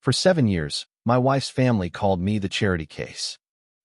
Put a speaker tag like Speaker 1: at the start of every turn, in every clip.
Speaker 1: For 7 years, my wife's family called me the charity case.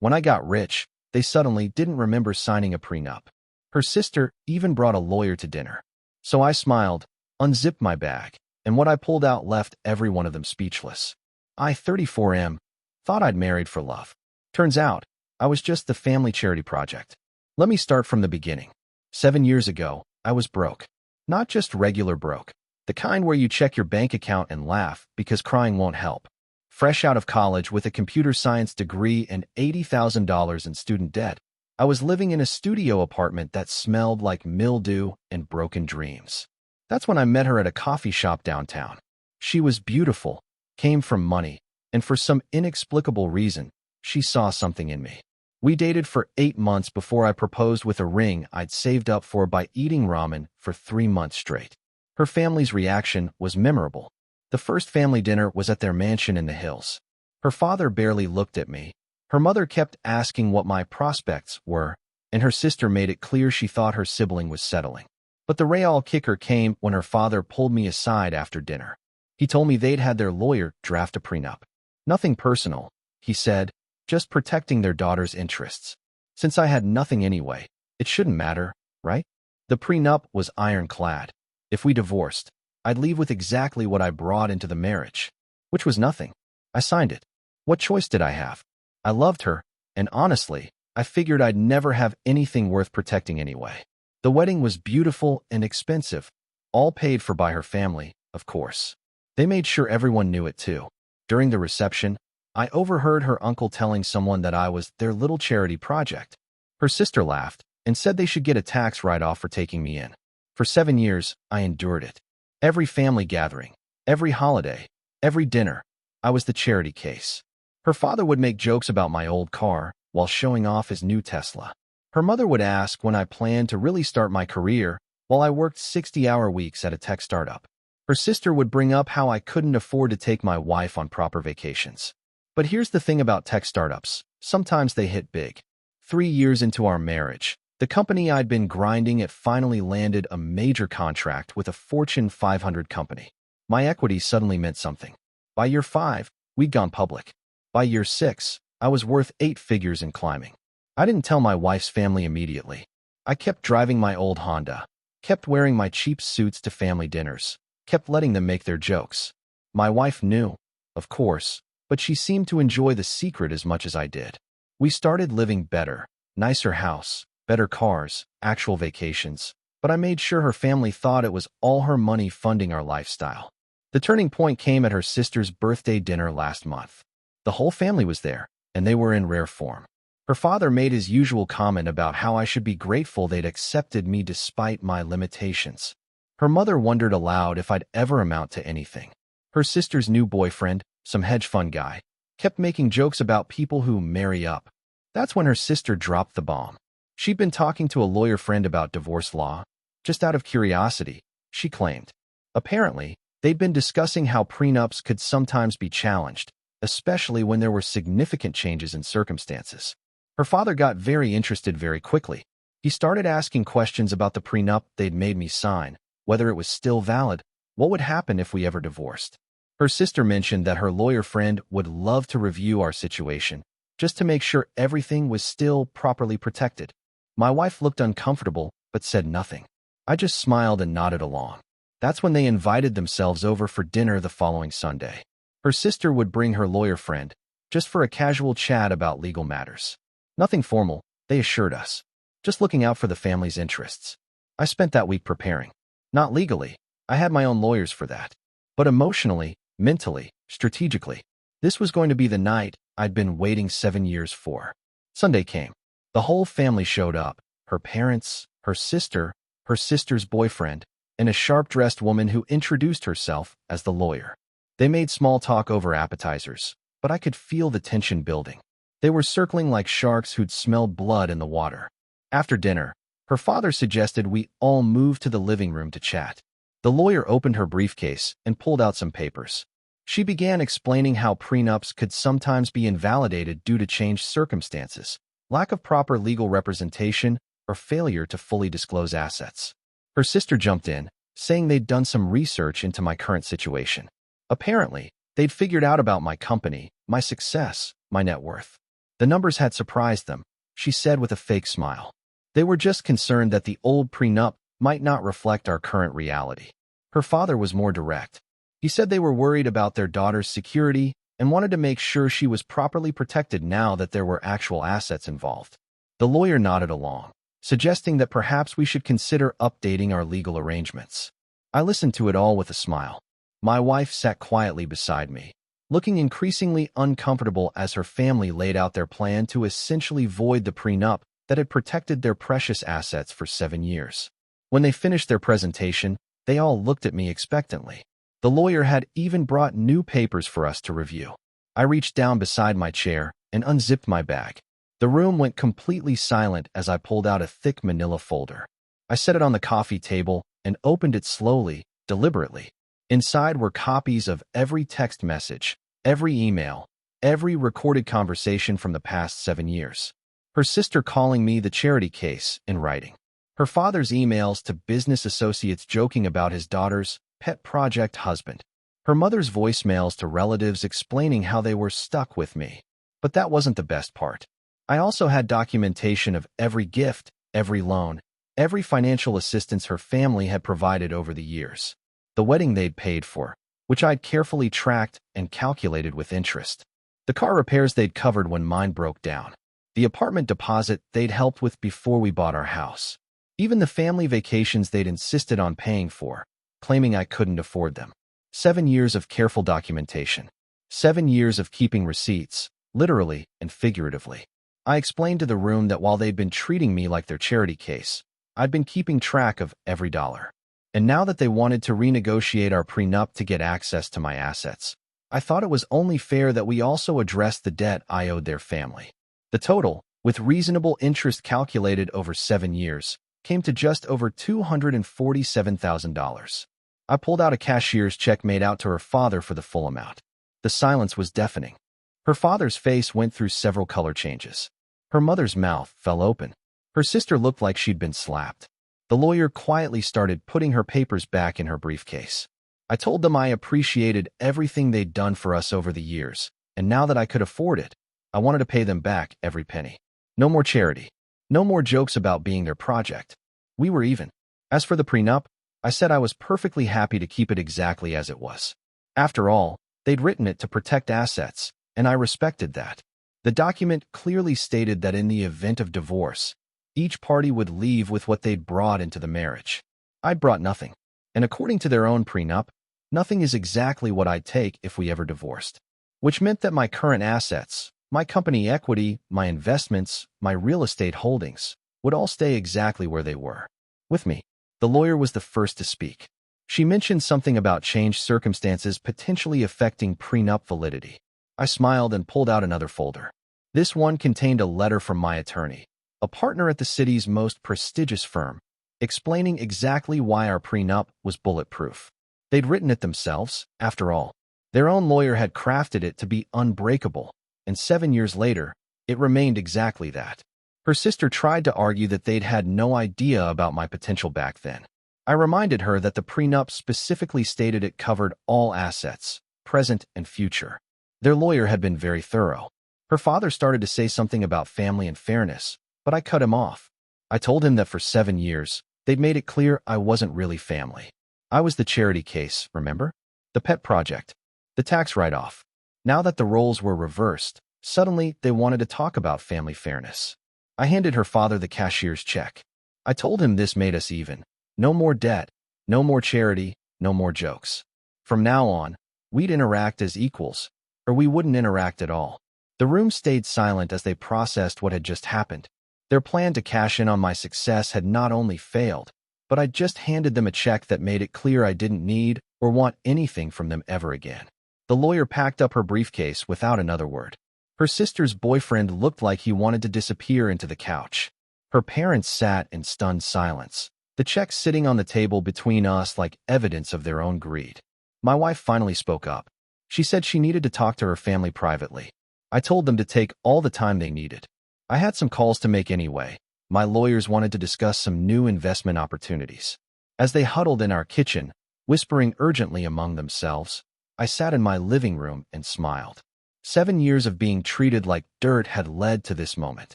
Speaker 1: When I got rich, they suddenly didn't remember signing a prenup. Her sister even brought a lawyer to dinner. So I smiled, unzipped my bag, and what I pulled out left every one of them speechless. I, 34M, thought I'd married for love. Turns out, I was just the family charity project. Let me start from the beginning. 7 years ago, I was broke. Not just regular broke. The kind where you check your bank account and laugh because crying won't help. Fresh out of college with a computer science degree and $80,000 in student debt, I was living in a studio apartment that smelled like mildew and broken dreams. That's when I met her at a coffee shop downtown. She was beautiful, came from money, and for some inexplicable reason, she saw something in me. We dated for 8 months before I proposed with a ring I'd saved up for by eating ramen for 3 months straight. Her family's reaction was memorable. The first family dinner was at their mansion in the hills. Her father barely looked at me. Her mother kept asking what my prospects were, and her sister made it clear she thought her sibling was settling. But the real kicker came when her father pulled me aside after dinner. He told me they'd had their lawyer draft a prenup. Nothing personal, he said, just protecting their daughter's interests. Since I had nothing anyway, it shouldn't matter, right? The prenup was ironclad. If we divorced, I'd leave with exactly what I brought into the marriage, which was nothing. I signed it. What choice did I have? I loved her, and honestly, I figured I'd never have anything worth protecting anyway. The wedding was beautiful and expensive, all paid for by her family, of course. They made sure everyone knew it too. During the reception, I overheard her uncle telling someone that I was their little charity project. Her sister laughed and said they should get a tax write-off for taking me in. For 7 years, I endured it. Every family gathering, every holiday, every dinner, I was the charity case. Her father would make jokes about my old car while showing off his new Tesla. Her mother would ask when I planned to really start my career while I worked 60-hour weeks at a tech startup. Her sister would bring up how I couldn't afford to take my wife on proper vacations. But here's the thing about tech startups. Sometimes they hit big. 3 years into our marriage, the company I'd been grinding at finally landed a major contract with a Fortune 500 company. My equity suddenly meant something. By year 5, we'd gone public. By year 6, I was worth 8 figures and climbing. I didn't tell my wife's family immediately. I kept driving my old Honda, kept wearing my cheap suits to family dinners, kept letting them make their jokes. My wife knew, of course, but she seemed to enjoy the secret as much as I did. We started living better, nicer house, better cars, actual vacations, but I made sure her family thought it was all her money funding our lifestyle. The turning point came at her sister's birthday dinner last month. The whole family was there, and they were in rare form. Her father made his usual comment about how I should be grateful they'd accepted me despite my limitations. Her mother wondered aloud if I'd ever amount to anything. Her sister's new boyfriend, some hedge fund guy, kept making jokes about people who marry up. That's when her sister dropped the bomb. She'd been talking to a lawyer friend about divorce law, just out of curiosity, she claimed. Apparently, they'd been discussing how prenups could sometimes be challenged, especially when there were significant changes in circumstances. Her father got very interested very quickly. He started asking questions about the prenup they'd made me sign, whether it was still valid, what would happen if we ever divorced. Her sister mentioned that her lawyer friend would love to review our situation, just to make sure everything was still properly protected. My wife looked uncomfortable, but said nothing. I just smiled and nodded along. That's when they invited themselves over for dinner the following Sunday. Her sister would bring her lawyer friend, just for a casual chat about legal matters. Nothing formal, they assured us. Just looking out for the family's interests. I spent that week preparing. Not legally, I had my own lawyers for that. But emotionally, mentally, strategically, this was going to be the night I'd been waiting 7 years for. Sunday came. The whole family showed up, her parents, her sister, her sister's boyfriend, and a sharp-dressed woman who introduced herself as the lawyer. They made small talk over appetizers, but I could feel the tension building. They were circling like sharks who'd smelled blood in the water. After dinner, her father suggested we all move to the living room to chat. The lawyer opened her briefcase and pulled out some papers. She began explaining how prenups could sometimes be invalidated due to changed circumstances, lack of proper legal representation, or failure to fully disclose assets. Her sister jumped in, saying they'd done some research into my current situation. Apparently, They'd figured out about my company, my success, my net worth. The numbers had surprised them, she said with a fake smile. They were just concerned that the old prenup might not reflect our current reality. Her father was more direct. He said they were worried about their daughter's security and wanted to make sure she was properly protected now that there were actual assets involved. The lawyer nodded along, suggesting that perhaps we should consider updating our legal arrangements. I listened to it all with a smile. My wife sat quietly beside me, looking increasingly uncomfortable as her family laid out their plan to essentially void the prenup that had protected their precious assets for 7 years. When they finished their presentation, they all looked at me expectantly. The lawyer had even brought new papers for us to review. I reached down beside my chair and unzipped my bag. The room went completely silent as I pulled out a thick manila folder. I set it on the coffee table and opened it slowly, deliberately. Inside were copies of every text message, every email, every recorded conversation from the past 7 years. Her sister calling me the charity case in writing. Her father's emails to business associates joking about his daughter's pet project husband. Her mother's voicemails to relatives explaining how they were stuck with me. But that wasn't the best part. I also had documentation of every gift, every loan, every financial assistance her family had provided over the years. The wedding they'd paid for, which I'd carefully tracked and calculated with interest. The car repairs they'd covered when mine broke down. The apartment deposit they'd helped with before we bought our house. Even the family vacations they'd insisted on paying for, claiming I couldn't afford them. 7 years of careful documentation. 7 years of keeping receipts, literally and figuratively. I explained to the room that while they'd been treating me like their charity case, I'd been keeping track of every dollar. And now that they wanted to renegotiate our prenup to get access to my assets, I thought it was only fair that we also address the debt I owed their family. The total, with reasonable interest calculated over 7 years, came to just over $247,000. I pulled out a cashier's check made out to her father for the full amount. The silence was deafening. Her father's face went through several color changes. Her mother's mouth fell open. Her sister looked like she'd been slapped. The lawyer quietly started putting her papers back in her briefcase. I told them I appreciated everything they'd done for us over the years, and now that I could afford it, I wanted to pay them back every penny. No more charity. No more jokes about being their project. We were even. As for the prenup, I said I was perfectly happy to keep it exactly as it was. After all, they'd written it to protect assets, and I respected that. The document clearly stated that in the event of divorce, each party would leave with what they'd brought into the marriage. I'd brought nothing, and according to their own prenup, nothing is exactly what I'd take if we ever divorced. Which meant that my current assets, my company equity, my investments, my real estate holdings, would all stay exactly where they were. With me. The lawyer was the first to speak. She mentioned something about changed circumstances potentially affecting prenup validity. I smiled and pulled out another folder. This one contained a letter from my attorney, a partner at the city's most prestigious firm, explaining exactly why our prenup was bulletproof. They'd written it themselves, after all. Their own lawyer had crafted it to be unbreakable, and 7 years later, it remained exactly that. Her sister tried to argue that they'd had no idea about my potential back then. I reminded her that the prenup specifically stated it covered all assets, present and future. Their lawyer had been very thorough. Her father started to say something about family and fairness, but I cut him off. I told him that for 7 years, they'd made it clear I wasn't really family. I was the charity case, remember? The pet project. The tax write-off. Now that the roles were reversed, suddenly they wanted to talk about family fairness. I handed her father the cashier's check. I told him this made us even. No more debt, no more charity, no more jokes. From now on, we'd interact as equals, or we wouldn't interact at all. The room stayed silent as they processed what had just happened. Their plan to cash in on my success had not only failed, but I'd just handed them a check that made it clear I didn't need or want anything from them ever again. The lawyer packed up her briefcase without another word. Her sister's boyfriend looked like he wanted to disappear into the couch. Her parents sat in stunned silence, the check sitting on the table between us like evidence of their own greed. My wife finally spoke up. She said she needed to talk to her family privately. I told them to take all the time they needed. I had some calls to make anyway. My lawyers wanted to discuss some new investment opportunities. As they huddled in our kitchen, whispering urgently among themselves, I sat in my living room and smiled. 7 years of being treated like dirt had led to this moment.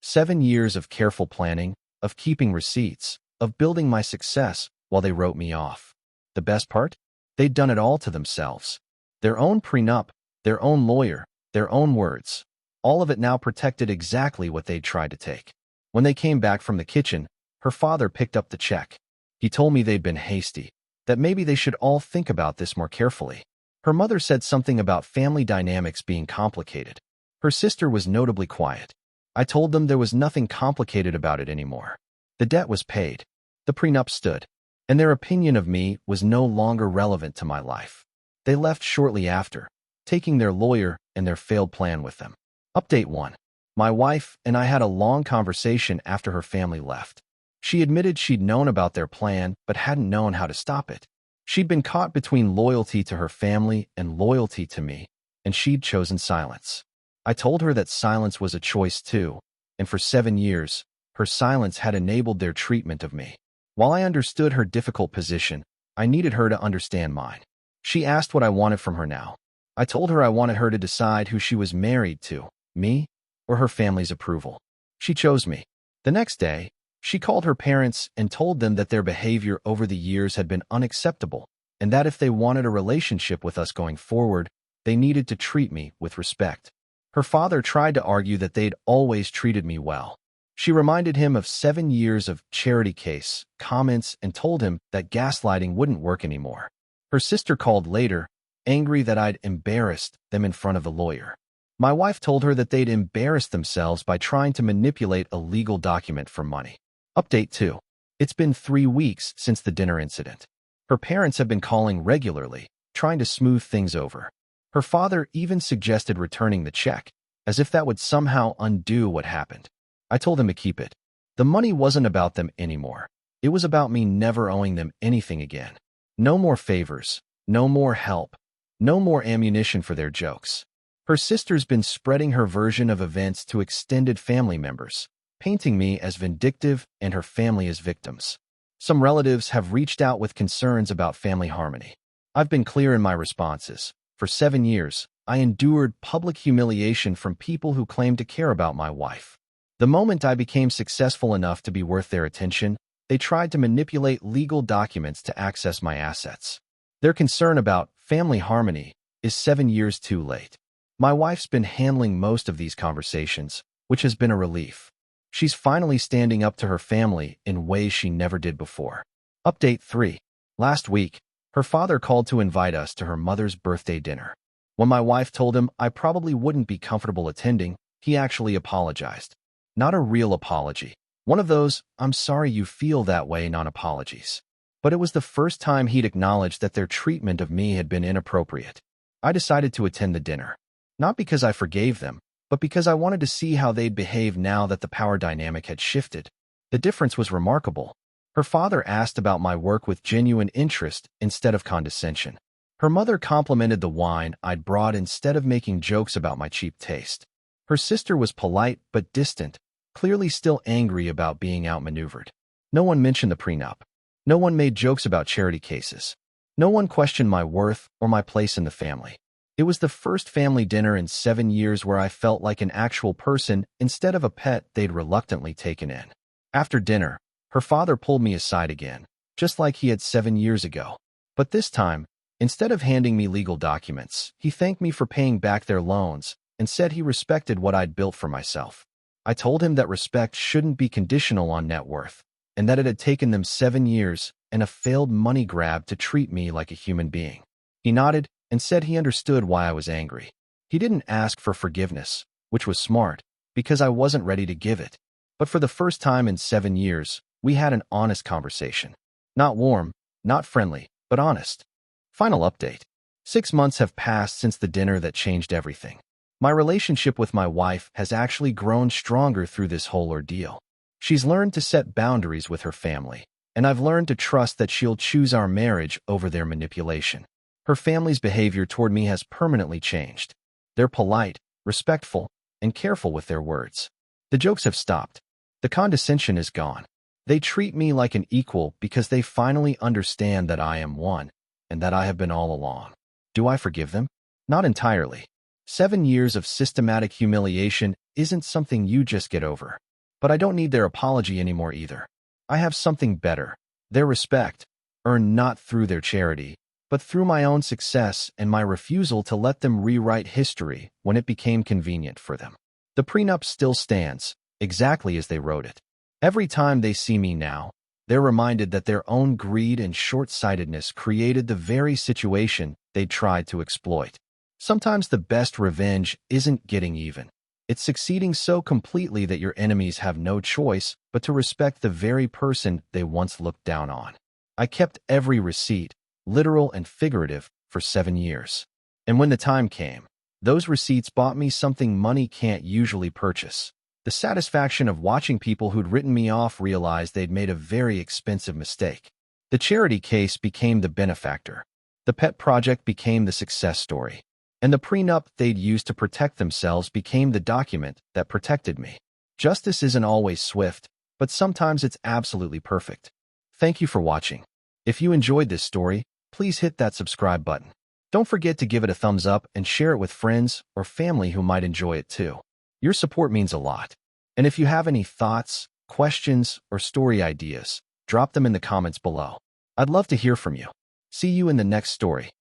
Speaker 1: 7 years of careful planning, of keeping receipts, of building my success while they wrote me off. The best part? They'd done it all to themselves. Their own prenup, their own lawyer, their own words. All of it now protected exactly what they'd tried to take. When they came back from the kitchen, her father picked up the check. He told me they'd been hasty, that maybe they should all think about this more carefully. Her mother said something about family dynamics being complicated. Her sister was notably quiet. I told them there was nothing complicated about it anymore. The debt was paid. The prenup stood. And their opinion of me was no longer relevant to my life. They left shortly after, taking their lawyer and their failed plan with them. Update 1. My wife and I had a long conversation after her family left. She admitted she'd known about their plan but hadn't known how to stop it. She'd been caught between loyalty to her family and loyalty to me, and she'd chosen silence. I told her that silence was a choice too, and for 7 years, her silence had enabled their treatment of me. While I understood her difficult position, I needed her to understand mine. She asked what I wanted from her now. I told her I wanted her to decide who she was married to, me or her family's approval. She chose me. The next day, she called her parents and told them that their behavior over the years had been unacceptable, and that if they wanted a relationship with us going forward, they needed to treat me with respect. Her father tried to argue that they'd always treated me well. She reminded him of 7 years of charity case comments and told him that gaslighting wouldn't work anymore. Her sister called later, angry that I'd embarrassed them in front of the lawyer. My wife told her that they'd embarrassed themselves by trying to manipulate a legal document for money. Update 2. It's been 3 weeks since the dinner incident. Her parents have been calling regularly, trying to smooth things over. Her father even suggested returning the check, as if that would somehow undo what happened. I told him to keep it. The money wasn't about them anymore. It was about me never owing them anything again. No more favors, no more help, no more ammunition for their jokes. Her sister's been spreading her version of events to extended family members, painting me as vindictive and her family as victims. Some relatives have reached out with concerns about family harmony. I've been clear in my responses. For 7 years, I endured public humiliation from people who claimed to care about my wife. The moment I became successful enough to be worth their attention, they tried to manipulate legal documents to access my assets. Their concern about family harmony is 7 years too late. My wife's been handling most of these conversations, which has been a relief. She's finally standing up to her family in ways she never did before. Update 3. Last week, her father called to invite us to her mother's birthday dinner. When my wife told him I probably wouldn't be comfortable attending, he actually apologized. Not a real apology. One of those, I'm sorry you feel that way non-apologies. But it was the first time he'd acknowledged that their treatment of me had been inappropriate. I decided to attend the dinner. Not because I forgave them, but because I wanted to see how they'd behave now that the power dynamic had shifted. The difference was remarkable. Her father asked about my work with genuine interest instead of condescension. Her mother complimented the wine I'd brought instead of making jokes about my cheap taste. Her sister was polite but distant, clearly still angry about being outmaneuvered. No one mentioned the prenup. No one made jokes about charity cases. No one questioned my worth or my place in the family. It was the first family dinner in 7 years where I felt like an actual person instead of a pet they'd reluctantly taken in. After dinner, her father pulled me aside again, just like he had 7 years ago. But this time, instead of handing me legal documents, he thanked me for paying back their loans and said he respected what I'd built for myself. I told him that respect shouldn't be conditional on net worth, and that it had taken them 7 years and a failed money grab to treat me like a human being. He nodded and said he understood why I was angry. He didn't ask for forgiveness, which was smart, because I wasn't ready to give it. But for the first time in 7 years, we had an honest conversation. Not warm, not friendly, but honest. Final update. 6 months have passed since the dinner that changed everything. My relationship with my wife has actually grown stronger through this whole ordeal. She's learned to set boundaries with her family, and I've learned to trust that she'll choose our marriage over their manipulation. Her family's behavior toward me has permanently changed. They're polite, respectful, and careful with their words. The jokes have stopped. The condescension is gone. They treat me like an equal because they finally understand that I am one, and that I have been all along. Do I forgive them? Not entirely. 7 years of systematic humiliation isn't something you just get over. But I don't need their apology anymore either. I have something better. Their respect, earned not through their charity, but through my own success and my refusal to let them rewrite history when it became convenient for them. The prenup still stands, exactly as they wrote it. Every time they see me now, they're reminded that their own greed and short-sightedness created the very situation they tried to exploit. Sometimes the best revenge isn't getting even. It's succeeding so completely that your enemies have no choice but to respect the very person they once looked down on. I kept every receipt, literal and figurative, for 7 years. And when the time came, those receipts bought me something money can't usually purchase. The satisfaction of watching people who'd written me off realize they'd made a very expensive mistake. The charity case became the benefactor. The pet project became the success story. And the prenup they'd used to protect themselves became the document that protected me. Justice isn't always swift, but sometimes it's absolutely perfect. Thank you for watching. If you enjoyed this story, please hit that subscribe button. Don't forget to give it a thumbs up and share it with friends or family who might enjoy it too. Your support means a lot. And if you have any thoughts, questions, or story ideas, drop them in the comments below. I'd love to hear from you. See you in the next story.